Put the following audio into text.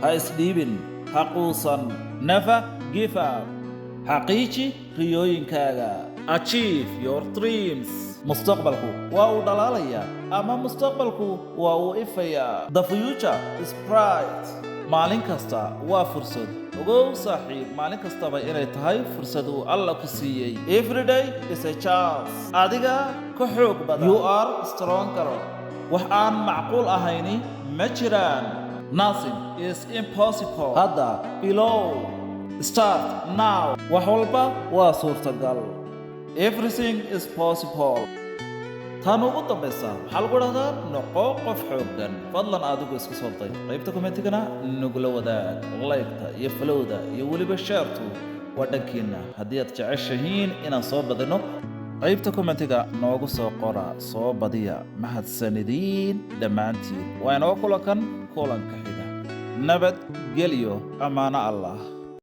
ha isdhiibin, ha quusan, never give up. xaqiiji riyooyinkaaga. Achieve your dreams. Mustaqbalku waa uu dhalaalayaa ama mustaqbalku waa uu ifayaa. The future is bright. Maalin kasta waa fursad. Ogow saaxiib, maalin kastaba inay tahay fursad uu Alla ku siiyey. Every day is a chance. Adiga ka xoog badan. You are stronger. wax aan macquul ahayni ma jiraan. Nothing is impossible. Hadda below. Start now. wax walba waa suurtagal. Everything is possible. tan ugu dambaysa waxaa lagu dhahdaa noqo qof xooggan. Fadlan adigu iska soo day qaybta commentigana nagula wadaag like-ta iyo follow-da iyo weliba share-tu waa dhankiina. haddii aad jeceshihiin inaan soo badino qaybta commentiga noogu soo qora, soo badiya. mahadsanidin dhammaantiin. waa inoo kulanka xiga. nabad gelyo, amaano Allah.